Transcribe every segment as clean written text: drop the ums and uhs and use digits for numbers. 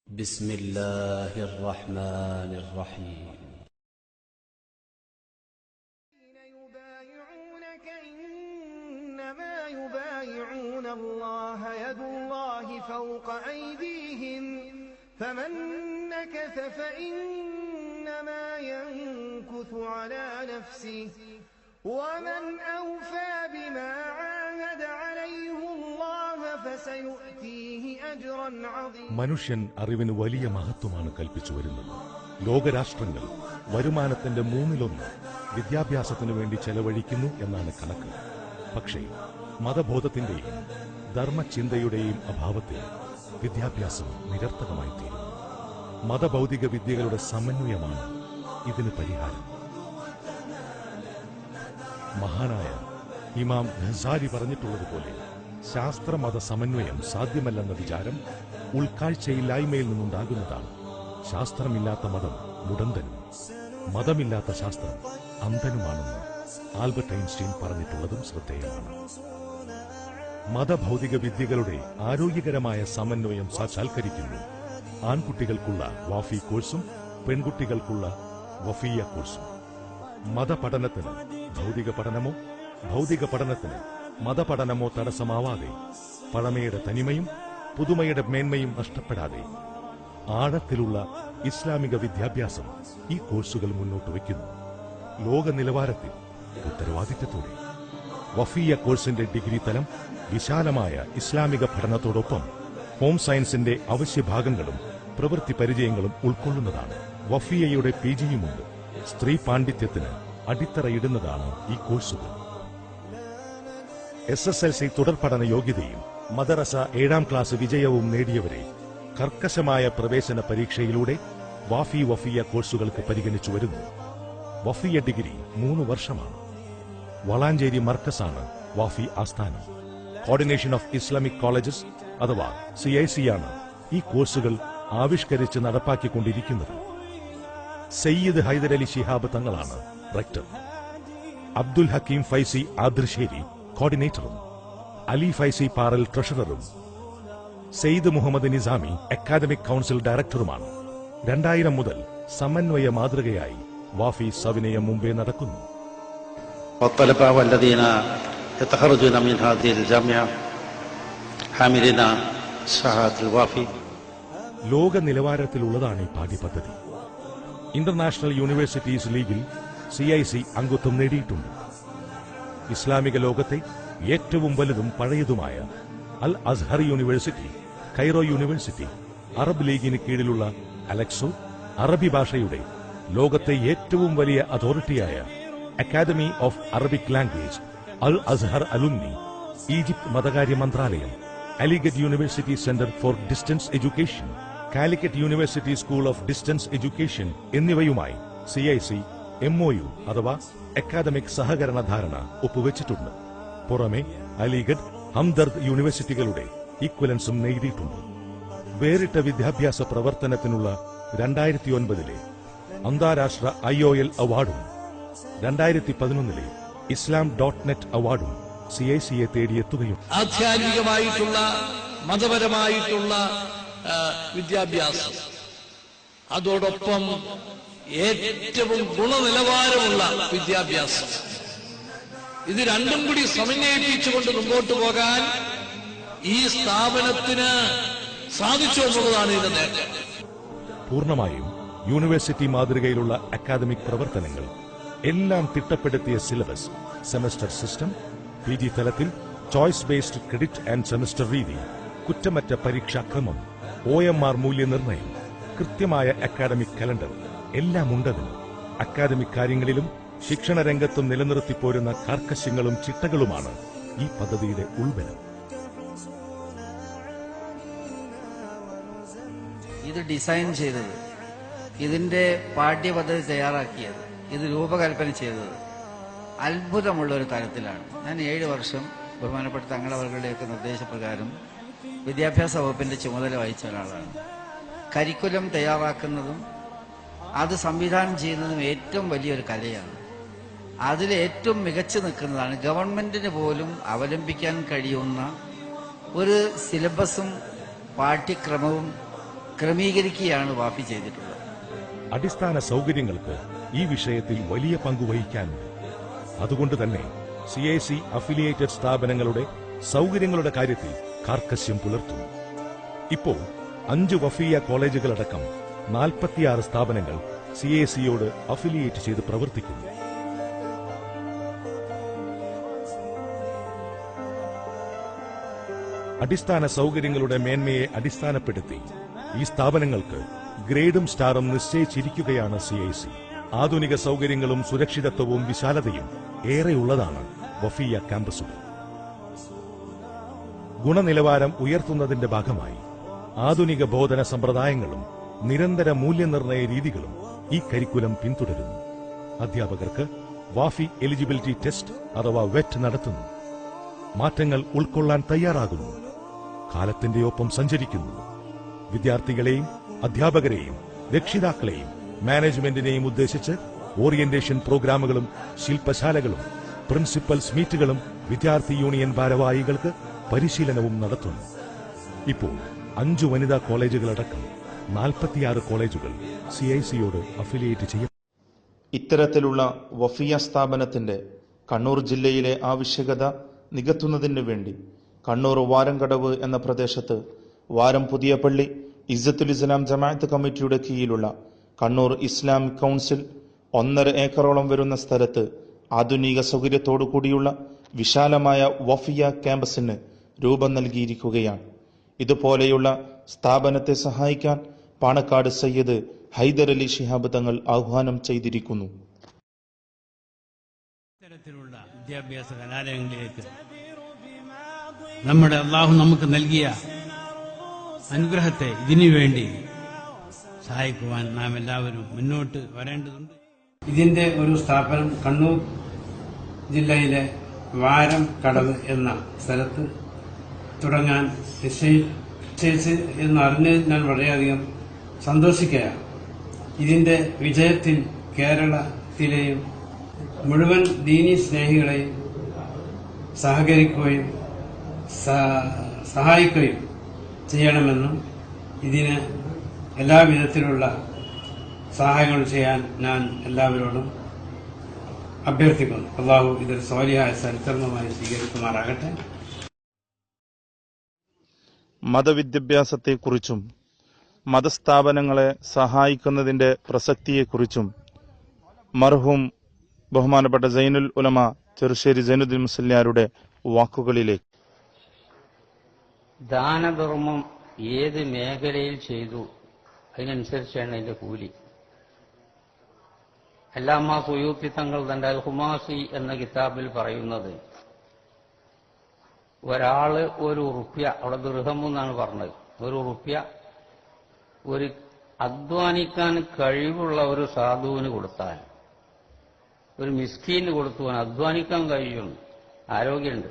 بسم الله الرحمن الرحيم. يبايعونك إنما يبايعون الله يد الله فوق أيديهم فمن نكث فإنما ينكث على نفسه ومن أوفى بما عاهد عليه الله فسيؤتيه أجرا عظيما. മനുഷ്യൻ അറിവിന് വലിയ മഹത്വമാണ് കൽപ്പിച്ചു വരുന്നത്. ലോകരാഷ്ട്രങ്ങൾ വരുമാനത്തിന്റെ 1/3 വിദ്യാഭ്യാസത്തിനു വേണ്ടി ചെലവഴിക്കുന്നു എന്നാണ് കണക്ക്. പക്ഷേ മതബോധത്തിന്റെയും ധർമ്മചിന്തയുടെയും അഭാവത്തിൽ വിദ്യാഭ്യാസം നിരർത്ഥകമായി തീരും. മതഭൗതിക വിദ്യകളുടെ സമന്വയമാണ് ഇതിന് പരിഹാരം. മഹാനായ ഇമാം ഖസാലി പറഞ്ഞിട്ടുള്ളതുപോലെ ശാസ്ത്രമത സമന്വയം സാധ്യമല്ലെന്ന വിചാരം ഉൾക്കാഴ്ചയില്ലായ്മയിൽ നിന്നുണ്ടാകുന്നതാണ്. ശാസ്ത്രമില്ലാത്ത മതം മുടന്തനും മതമില്ലാത്ത ശാസ്ത്രം അന്ധനുമാണെന്ന് ആൽബർട്ട് ഐൻസ്റ്റീൻ പറഞ്ഞിട്ടുള്ളതും ശ്രദ്ധേയമാണ്. മതഭൗതിക വിദ്യകളുടെ ആരോഗ്യകരമായ സമന്വയം സാക്ഷാത്കരിക്കുന്നു ആൺകുട്ടികൾക്കുള്ള വാഫി കോഴ്സും പെൺകുട്ടികൾക്കുള്ള വഫിയ കോഴ്സും. മതപഠനത്തിന് ഭൗതിക പഠനമോ ഭൗതിക പഠനത്തിന് മതപഠനമോ തടസ്സമാവാതെ പഴമയുടെ തനിമയും പുതുമയുടെ മേന്മയും നഷ്ടപ്പെടാതെ ആഴത്തിലുള്ള ഇസ്ലാമിക വിദ്യാഭ്യാസം ഈ കോഴ്സുകൾ മുന്നോട്ട് വയ്ക്കുന്നു. ലോക നിലവാരത്തിൽ ഉത്തരവാദിത്തത്തോടെ. വഫിയ കോഴ്സിന്റെ ഡിഗ്രി തലം വിശാലമായ ഇസ്ലാമിക പഠനത്തോടൊപ്പം ഹോം സയൻസിന്റെ അവശ്യഭാഗങ്ങളും പ്രവൃത്തി പരിചയങ്ങളും ഉൾക്കൊള്ളുന്നതാണ്. വഫിയയുടെ പിജിയുമുണ്ട്. സ്ത്രീ പാണ്ഡിത്യത്തിന് അടിത്തറയിടുന്നതാണ് ഈ കോഴ്സുകൾ. SSLC തുടർ പഠന യോഗ്യതയും മദ്രസ 7ാം ക്ലാസ് വിജയവും നേടിയവരെ കർക്കശമായ പ്രവേശന പരീക്ഷയിലൂടെ വഫിയ കോഴ്സുകൾക്ക് പരിഗണിച്ചു വരുന്നു. വഫിയ ഡിഗ്രി 3 വർഷമാണ്. വളാഞ്ചേരി മർക്കസാണ് വാഫി ആസ്ഥാനം. കോർഡിനേഷൻ ഓഫ് ഇസ്ലാമിക് കോളേജസ് അഥവാ CIC ആണ് ഈ കോഴ്സുകൾ ആവിഷ്കരിച്ച് നടപ്പാക്കിക്കൊണ്ടിരിക്കുന്നത്. സയ്യിദ് ഹൈദരലി ശിഹാബ് തങ്ങളാണ് റെക്ടർ. അബ്ദുൽ ഹക്കീം ഫൈസി ആദർശേരി കോർഡിനേറ്ററും അലി ഫൈസി പാറൽ ട്രഷററും സെയ്ദ് മുഹമ്മദ് നിസാമി അക്കാദമിക് കൌൺസിൽ ഡയറക്ടറുമാണ്. 2000 മുതൽ സമന്വയ മാതൃകയായി വാഫി സവിനയം മുമ്പേ നടക്കുന്നു. ലോക നിലവാരത്തിലുള്ളതാണ് ഈ പാഠ്യപദ്ധതി. ഇന്റർനാഷണൽ യൂണിവേഴ്സിറ്റീസ് ലീഗിൽ CIC അംഗത്വം നേടിയിട്ടുണ്ട്. ഇസ്ലാമിക ലോകത്തെ ഏറ്റവും വലുതും പഴയതുമായ Al Azhar university, Cairo university, Arab ലീഗിന് കീഴിലുള്ള അലക്സോ, അറബി ഭാഷയുടെ ലോകത്തെ ഏറ്റവും വലിയ അതോറിറ്റിയായ academy of Arabic language, Al Azhar alumni, Egypt മതകാര്യ മന്ത്രാലയം, Aligarh university centre for distance education, Calicut university school of distance education എന്നിവയുമായി CIC MOU അഥവാ അക്കാദമിക് സഹകരണ ധാരണ ഒപ്പുവെച്ചിട്ടുണ്ട്. പുറമെ അലിഗഡ്, ഹംദർദ് യൂണിവേഴ്സിറ്റികളുടെ ഈക്വലൻസും നേടിയിട്ടുണ്ട്. വേറിട്ട വിദ്യാഭ്യാസ പ്രവർത്തനത്തിനുള്ള 2009 അന്താരാഷ്ട്ര IOL അവാർഡും 2011 islam.net അവാർഡും CICയെ തേടിയെത്തുകയും ആധ്യാത്മികമായിട്ടുള്ള മതപരമായിട്ടുള്ള വിദ്യാഭ്യാസം, അതോടൊപ്പം ഏറ്റവും ഗുണനിലവാരമുള്ള വിദ്യാഭ്യാസം, ഇത് രണ്ടും കൂടി സമന്വയിപ്പിച്ചുകൊണ്ട് മുമ്പോട്ട് പോകാൻ ഈ സ്ഥാപനത്തിന് സാധിച്ചു എന്നുള്ളതാണ് ഇതിന്റെ നേട്ടം. പൂർണ്ണമായും യൂണിവേഴ്സിറ്റി മാതൃകയിലുള്ള അക്കാദമിക് പ്രവർത്തനങ്ങൾ, എല്ലാം തിട്ടപ്പെടുത്തിയ സിലബസ്, സെമസ്റ്റർ സിസ്റ്റം, PG തലത്തിൽ choice based credit and semester രീതി, കുറ്റമറ്റ പരീക്ഷാക്രമം, OMR മൂല്യനിർണ്ണയം, കൃത്യമായ അക്കാദമിക് കലണ്ടർ എല്ലാം ഉണ്ടതിന്. അക്കാദമിക് കാര്യങ്ങളിലും ശിക്ഷണ രംഗത്തും നിലനിർത്തിപ്പോരുന്ന കാർക്കശ്യങ്ങളും ചിട്ടകളുമാണ് ഈ പദ്ധതിയുടെ ഉൾബലം. ഇത് ഡിസൈൻ ചെയ്തത്, ഇതിന്റെ പാഠ്യപദ്ധതി തയ്യാറാക്കിയത്, ഇത് രൂപകൽപ്പന ചെയ്തത് അത്ഭുതമുള്ള ഒരു തലത്തിലാണ്. ഞാൻ 7 വർഷം ബഹുമാനപ്പെട്ട തങ്ങളവர்களுടെയൊക്കെ നിർദ്ദേശപ്രകാരം വിദ്യാഭ്യാസ വകുപ്പിന്റെ ചുമതല വഹിച്ച ഒരാളാണ്. കരിക്കുലം തയ്യാറാക്കുന്നതും അത് സംവിധാനം ചെയ്യുന്നതും ഏറ്റവും വലിയൊരു കലയാണ്. അതിൽ ഏറ്റവും മികച്ചു നിൽക്കുന്നതാണ് ഗവൺമെന്റിന് പോലും അവലംബിക്കാൻ കഴിയുന്ന ഒരു സിലബസും പാഠ്യക്രമവും ക്രമീകരിക്കുകയാണ് വാഫി ചെയ്തിട്ടുള്ളത്. അടിസ്ഥാന സൗകര്യങ്ങൾക്ക് ഈ വിഷയത്തിൽ വലിയ പങ്കുവഹിക്കാനുണ്ട്. അതുകൊണ്ട് തന്നെ CIC അഫിലിയേറ്റഡ് സ്ഥാപനങ്ങളുടെ സൗകര്യങ്ങളുടെ കാര്യത്തിൽ കാർക്കശ്യം പുലർത്തുന്നു. ഇപ്പോൾ 5 വഫിയ കോളേജുകളടക്കം 46 സ്ഥാപനങ്ങൾ CICയോട് അഫിലിയേറ്റ് ചെയ്ത് പ്രവർത്തിക്കുന്നു. അടിസ്ഥാന സൗകര്യങ്ങളുടെ മേന്മയെ അടിസ്ഥാനപ്പെടുത്തി ഈ സ്ഥാപനങ്ങൾക്ക് ഗ്രേഡും സ്റ്റാറും നിശ്ചയിച്ചിരിക്കുകയാണ് CIC. ആധുനിക സൗകര്യങ്ങളും സുരക്ഷിതത്വവും വിശാലതയും ഏറെയുള്ളതാണ് വഫിയ ക്യാമ്പസുകൾ. ഗുണനിലവാരം ഉയർത്തുന്നതിന്റെ ഭാഗമായി ആധുനിക ബോധന സമ്പ്രദായങ്ങളും നിരന്തര മൂല്യനിർണ്ണയ രീതികളും ഈ കരിക്കുലം പിന്തുടരുന്നു. അധ്യാപകർക്ക് വാഫി എലിജിബിലിറ്റി ടെസ്റ്റ് അഥവാ വെറ്റ് നടത്തുന്നു. മാറ്റങ്ങൾ ഉൾക്കൊള്ളാൻ തയ്യാറാകുന്നു. കാലത്തിന്റെ ഒപ്പം സഞ്ചരിക്കുന്നു. വിദ്യാർത്ഥികളെയും അധ്യാപകരെയും രക്ഷിതാക്കളെയും മാനേജ്മെന്റിനെയും ഉദ്ദേശിച്ച് ഓറിയന്റേഷൻ പ്രോഗ്രാമുകളും ശില്പശാലകളും പ്രിൻസിപ്പൽസ് മീറ്റുകളും വിദ്യാർത്ഥി യൂണിയൻ ഭാരവാഹികൾക്ക് പരിശീലനവും നടത്തുന്നു. ഇപ്പോൾ 5 വനിതാ കോളേജുകളടക്കം 46 കോളേജുകൾ CICയോട് അഫിലിയേറ്റ് ചെയ്യും. ഇത്തരത്തിലുള്ള വഫിയ സ്ഥാപനത്തിന്റെ കണ്ണൂർ ജില്ലയിലെ ആവശ്യകത നികത്തുന്നതിനു വേണ്ടി കണ്ണൂർ വാരംകടവ് എന്ന പ്രദേശത്ത് വാരം പുതിയ പള്ളി ഇസ്സത്തുൽ ഇസ്ലാം ജമാഅത്ത് കമ്മിറ്റിയുടെ കീഴിലുള്ള കണ്ണൂർ ഇസ്ലാമിക് കൗൺസിൽ 1.5 ഏക്കറോളം വരുന്ന സ്ഥലത്ത് ആധുനിക സൗകര്യത്തോടു കൂടിയുള്ള വിശാലമായ വഫിയ ക്യാമ്പസിന് രൂപം നൽകിയിരിക്കുകയാണ്. ഇതുപോലെയുള്ള സ്ഥാപനത്തെ സഹായിക്കാൻ പാണക്കാട് സയ്യിദ് ഹൈദർ അലി ശിഹാബ് തങ്ങൾ ആഹ്വാനം ചെയ്തിരിക്കുന്നു. ഇത്തരത്തിലുള്ള വിദ്യാഭ്യാസ കലാലയങ്ങളിലേക്ക് നമ്മുടെ അള്ളാഹു നമുക്ക് നൽകിയ അനുഗ്രഹത്തെ ഇതിനുവേണ്ടി സഹായിക്കുവാൻ നാം എല്ലാവരും മുന്നോട്ട് വരേണ്ടതുണ്ട്. ഇതിന്റെ ഒരു സ്ഥാപനം കണ്ണൂർ ജില്ലയിലെ വാരം കടവ് എന്ന സ്ഥലത്ത് തുടങ്ങാൻ നിശ്ചയിച്ച് എന്നറിഞ്ഞതിൽ ഞാൻ വളരെയധികം സന്തോഷിക്കുകയാണ്. ഇതിന്റെ വിജയത്തിൽ കേരളത്തിലെയും മുഴുവൻ ദീനി സ്നേഹികളെയും സഹകരിക്കുകയും സഹായിക്കുകയും ചെയ്യണമെന്നും ഇതിന് എല്ലാവിധത്തിലുള്ള സഹായങ്ങൾ ചെയ്യാൻ ഞാൻ എല്ലാവരോടും അഭ്യർത്ഥിക്കുന്നു. അള്ളാഹു ഇതൊരു സ്വാലിഹായ സൽക്കർമ്മമായി സ്വീകരിക്കുമാറാകട്ടെ. മതവിദ്യാഭ്യാസത്തെക്കുറിച്ചും മതസ്ഥാപനങ്ങളെ സഹായിക്കുന്നതിന്റെ പ്രസക്തിയെക്കുറിച്ചും മർഹൂം ബഹുമാനപ്പെട്ട സൈനുൽ ഉലമ ചെറുശ്ശേരി സൈനുദ്ദീൻ മുസ്ലിയാരുടെ വാക്കുകളിലേക്ക്. ദാനധർമ്മം ഏത് മേഖലയിൽ ചെയ്തു അതിനനുസരിച്ചാണ് അതിന്റെ കൂലി. അല്ലാമ സുയൂത്തി തങ്ങൾ തന്റെ അൽ ഹുമാസി എന്ന കിതാബിൽ പറയുന്നത്, ഒരാള് ₹1, അവിടെ ദൃഹം എന്നാണ് പറഞ്ഞത്, ₹1 ഒരു അധ്വാനിക്കാൻ കഴിവുള്ള ഒരു സാധുവിന് കൊടുത്താൽ, ഒരു മിസ്കീന് കൊടുത്തുവാൻ അധ്വാനിക്കാൻ കഴിയും, ആരോഗ്യമുണ്ട്,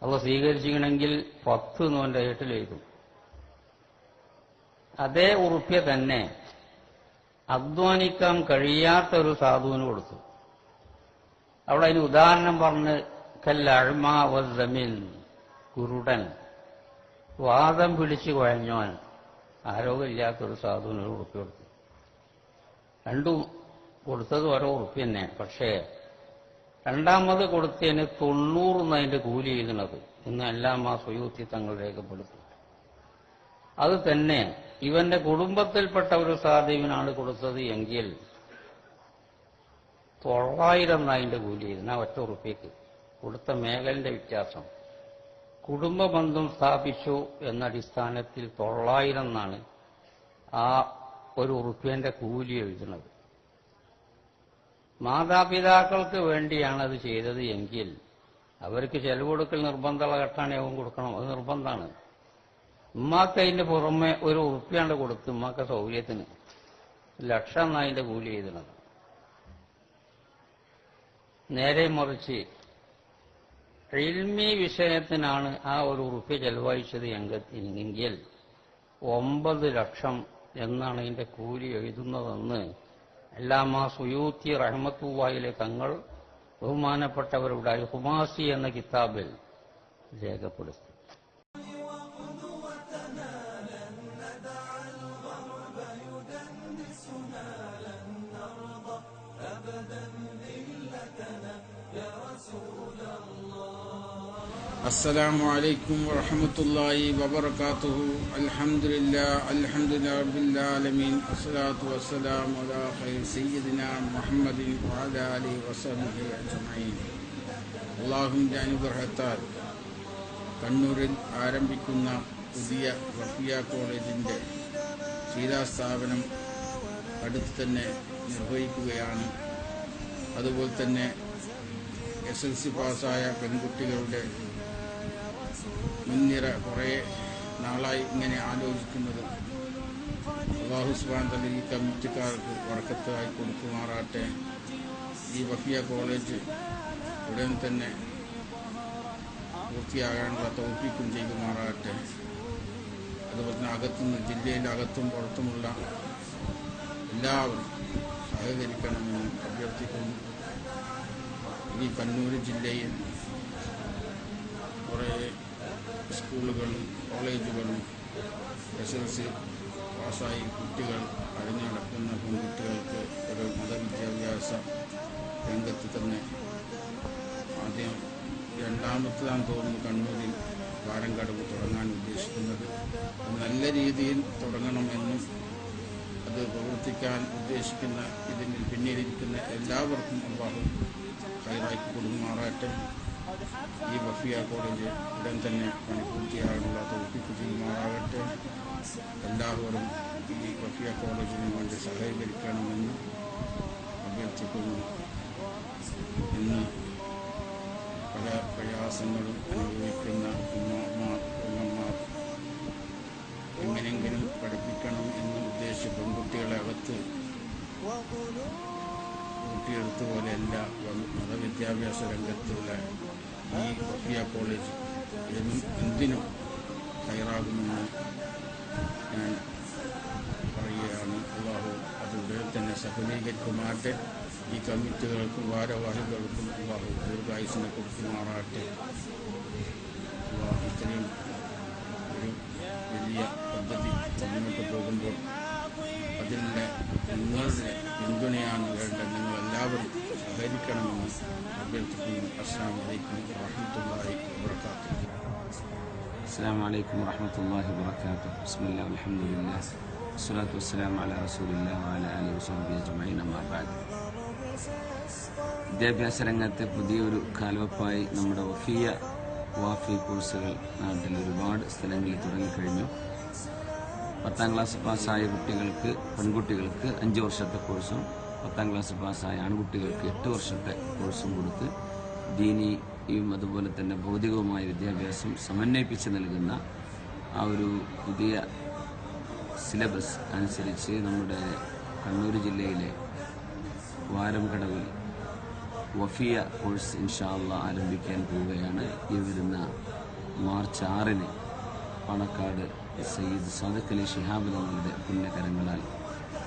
അവ സ്വീകരിച്ചിരിക്കണമെങ്കിൽ 10 നോന്റെ ഏട്ടിൽ എഴുതും. അതേ ഉറുപ്പ്യ തന്നെ അധ്വാനിക്കാൻ കഴിയാത്ത ഒരു സാധുവിന് കൊടുത്തു. അവിടെ അതിന് ഉദാഹരണം പറഞ്ഞ് കല്ലഅ്മ വസ്സമിൻ, കുരുടൻ, വാദം പിടിച്ച് കുഴഞ്ഞോൻ, ആരോഗ്യമില്ലാത്തൊരു സാധുവിന് ഉറുപ്പ്യ കൊടുത്തു. രണ്ടും കൊടുത്തത് ഓരോ ഉറുപ്പ്യ തന്നെ. പക്ഷേ രണ്ടാമത് കൊടുത്തതിന് 90 അതിന്റെ കൂലി എഴുതുന്നത് ഇന്ന് അല്ലാമ സുയൂത്തി തങ്ങൾ രേഖപ്പെടുത്തി. അത് തന്നെ ഇവന്റെ കുടുംബത്തിൽപ്പെട്ട ഒരു സാധുവിനാണ് കൊടുത്തത് എങ്കിൽ 900 അതിന്റെ കൂലി എഴുതുന്ന ഒറ്റ ഉറുപ്പ്യക്ക്. കൊടുത്ത മേഖലന്റെ വ്യത്യാസം. കുടുംബബന്ധം സ്ഥാപിച്ചു എന്ന അടിസ്ഥാനത്തിൽ 900 ആ ഒരു ഉറുപ്പ്യന്റെ കൂലി എഴുതുന്നത്. മാതാപിതാക്കൾക്ക് വേണ്ടിയാണ് അത് ചെയ്തത് എങ്കിൽ അവർക്ക് ചെലവ് കൊടുക്കൽ നിർബന്ധമുള്ള ഘട്ടമാണെങ്കിൽ കൊടുക്കണം, അത് നിർബന്ധമാണ്. ഉമ്മാക്ക് അതിന്റെ പുറമെ ഒരു ഉറുപ്പ്യാണ്ട് കൊടുത്ത് ഉമ്മാക്ക സൗകര്യത്തിന് 1,00,000 അതിന്റെ കൂലി എഴുതുന്നത്. നേരെ മറിച്ച് ഇൽമി വിഷയത്തിനാണ് ആ ഒരു ഉറുപ്പ്യ ചെലവഴിച്ചത് എങ്കിൽ 9 ലക്ഷം എന്നാണ് ഇതിന്റെ കൂലി എഴുതുന്നതെന്ന് അല്ലാമ സുയൂത്തി റഹ്മത്തുള്ളാഹിലെ തങ്ങൾ ബഹുമാനപ്പെട്ടവരുടെ അൽ ഹുമാസി എന്ന കിതാബിൽ രേഖപ്പെടുത്തി. السلام عليكم ورحمة الله وبركاته. الحمد لله رب العالمين. الصلاة والسلام على خير سيدنا محمد وعلى آله وصحبه أجمعين. അള്ളാഹുവിൻ്റെ അനുഗ്രഹത്താൽ കണ്ണൂരിൽ ആരംഭിക്കുന്ന പുതിയ വഫിയ കോളേജിൻ്റെ ശിലാസ്ഥാപനം അടുത്ത് തന്നെ നിർവഹിക്കുകയാണ്. അതുപോലെ തന്നെ SLC പാസ്സായ പെൺകുട്ടികളുടെ മുൻനിര കുറേ നാളായി ഇങ്ങനെ ആലോചിക്കുന്നത്. അല്ലാഹു സുബ്ഹാനഹു വ തആല ഈ കമ്മിറ്റിക്കാർക്ക് ബർക്കത്തായി കൊടുക്കുമാറാട്ടെ. ഈ വഫിയ കോളേജ് ഉടൻ തന്നെ പൂർത്തിയാകാനുള്ള തൗഫീഖും ചെയ്യുമാറാട്ടെ. അതുപോലെ തന്നെ അകത്തുനിന്ന് ജില്ലയിലെ അകത്തും പുറത്തുമുള്ള എല്ലാവരും സഹകരിക്കണമെന്ന് അഭ്യർത്ഥിക്കുന്നു. ഈ കണ്ണൂർ ജില്ലയിൽ കുറേ സ്കൂളുകളും കോളേജുകളും SLC പാസ്സായി കുട്ടികൾ അഴിഞ്ഞു നടക്കുന്ന പെൺകുട്ടികൾക്ക് ഒരു മതവിദ്യാഭ്യാസ രംഗത്ത് തന്നെ ആദ്യം രണ്ടാമത്തേതാണെന്ന് തോന്നുന്നു കണ്ണൂരിൽ വാരംകടവ് തുടങ്ങാൻ ഉദ്ദേശിക്കുന്നത്. നല്ല രീതിയിൽ തുടങ്ങണമെന്നും അത് പ്രവർത്തിക്കാൻ ഉദ്ദേശിക്കുന്ന ഇതിന് പിന്നിലിരിക്കുന്ന എല്ലാവർക്കും അല്ലാഹു ഖൈറാക്കി കൊടുക്കുമാറാട്ടെ. ഈ വഫിയ കോളേജ് ഉടൻ തന്നെ പണി പൂർത്തിയാകാനുള്ള തൗഫീഖ് ചെയ്യുമാറാകട്ടെ. എല്ലാവരും ഈ വഫിയ കോളേജിന് വേണ്ടി സഹകരിക്കണമെന്ന് അഭ്യർത്ഥിക്കുന്നു. ഇന്ന് പല പ്രയാസങ്ങളും അനുഭവിക്കുന്ന ഉമ്മമാർ എങ്ങനെയെങ്കിലും പഠിപ്പിക്കണം എന്ന് ഉദ്ദേശിച്ച് പെൺകുട്ടികളെ അകത്ത് കൂട്ടിയെടുത്ത പോലെയല്ല മതവിദ്യാഭ്യാസ രംഗത്തുള്ള ഈ വഫിയ കോളേജ് എന്തിനും തയ്യാറാകുമെന്ന് ഞാൻ പറയുകയാണ്. അല്ലാഹു അതുപോലെ തന്നെ സഫലീകരിക്കുമാറാട്ടെ. ഈ കമ്മിറ്റികൾക്കും ഭാരവാഹികൾക്കും അല്ലാഹു ദീർഘായുസ്സിനെ കൊടുക്കുമാറാട്ടെ. ഇത്രയും ഒരു വലിയ പദ്ധതി മുന്നോട്ട് പോകുമ്പോൾ അതിൻ്റെ നിങ്ങളുടെ പിന്തുണയാണ് വേണ്ടത്. നിങ്ങളെല്ലാവരും സഹകരിക്കണമെന്ന് അഭ്യർത്ഥിക്കുന്നു. അസ്സലാമു അലൈക്കും വറഹ്മത്തുള്ളാഹി വബറകാതുഹു. السلام عليكم ورحمة الله وبركاته. بسم الله والحمد لله والصلاة والسلام على رسول الله وعلى آله وصحبه أجمعين. أما بعد. വിദ്യാഭ്യാസ രംഗത്തെ പുതിയൊരു കാൽവെപ്പായി നമ്മുടെ വാഫി കോഴ്സുകൾ നാട്ടിൽ ഒരുപാട് സ്ഥലങ്ങളിൽ തുടങ്ങിക്കഴിഞ്ഞു. 10ാം ക്ലാസ് പാസ്സായ പെൺകുട്ടികൾക്ക് 5 വർഷത്തെ കോഴ്സും 10ാം ക്ലാസ് പാസ്സായ ആൺകുട്ടികൾക്ക് 8 വർഷത്തെ കോഴ്സും കൊടുത്ത് ദീനിയും അതുപോലെ തന്നെ ഭൗതികവുമായ വിദ്യാഭ്യാസം സമന്വയിപ്പിച്ച് നൽകുന്ന ആ ഒരു പുതിയ സിലബസ് അനുസരിച്ച് നമ്മുടെ കണ്ണൂർ ജില്ലയിലെ വാരംകടവിൽ വഫിയ കോഴ്സ് ഇൻഷാ അല്ലാഹ് ആരംഭിക്കാൻ പോവുകയാണ്. ഈ വരുന്ന മാർച്ച് 6-ന് പാണക്കാട് സയ്യിദ് സാദിഖ് അലി ശിഹാബ് തങ്ങളുടെ പുണ്യകരങ്ങളാൽ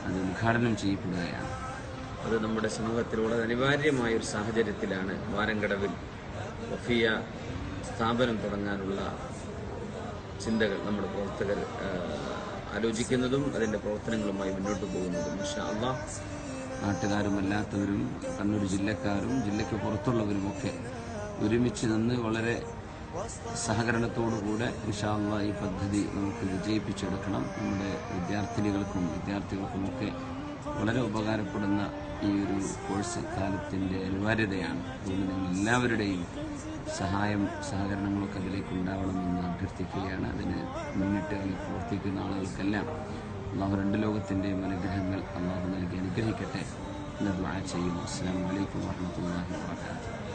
അത് ഉദ്ഘാടനം ചെയ്യപ്പെടുകയാണ്. അത് നമ്മുടെ സമൂഹത്തിലൂടെ അനിവാര്യമായ ഒരു സാഹചര്യത്തിലാണ് വാരംകടവിൽ വഫിയ സ്ഥാപനം തുടങ്ങാനുള്ള ചിന്തകൾ നമ്മുടെ പ്രവർത്തകർ ആലോചിക്കുന്നതും അതിൻ്റെ പ്രവർത്തനങ്ങളുമായി മുന്നോട്ട് പോകുന്നതും. ഇൻഷാ അല്ലാഹ് നാട്ടുകാരും അല്ലാത്തവരും കണ്ണൂർ ജില്ലക്കാരും ജില്ലയ്ക്ക് പുറത്തുള്ളവരുമൊക്കെ ഒരുമിച്ച് നിന്ന് വളരെ സഹകരണത്തോടുകൂടെ ഇൻഷാ അല്ലാഹ് ഈ പദ്ധതി നമുക്ക് വിജയിപ്പിച്ചെടുക്കണം. നമ്മുടെ വിദ്യാർത്ഥികൾക്കുമൊക്കെ വളരെ ഉപകാരപ്പെടുന്ന ഈ ഒരു കോഴ്സ് കാലത്തിൻ്റെ അനിവാര്യതയാണ്. അതുകൊണ്ട് നിങ്ങൾ എല്ലാവരുടെയും സഹകരണങ്ങളൊക്കെ അതിലേക്ക് ഉണ്ടാവണമെന്ന് അഭ്യർത്ഥിക്കുകയാണ്. അതിന് മുന്നിട്ട് പ്രവർത്തിക്കുന്ന ആളുകൾക്കെല്ലാം അല്ലാഹു 2 ലോകത്തിൻ്റെയും അനുഗ്രഹങ്ങൾ അല്ലാഹു നൽകി അനുഗ്രഹിക്കട്ടെ എന്ന് ദുആ ചെയ്യുന്നു. അസ്സലാമു അലൈക്കും വറഹ്മത്തുള്ളാഹി വബറകാതുഹു.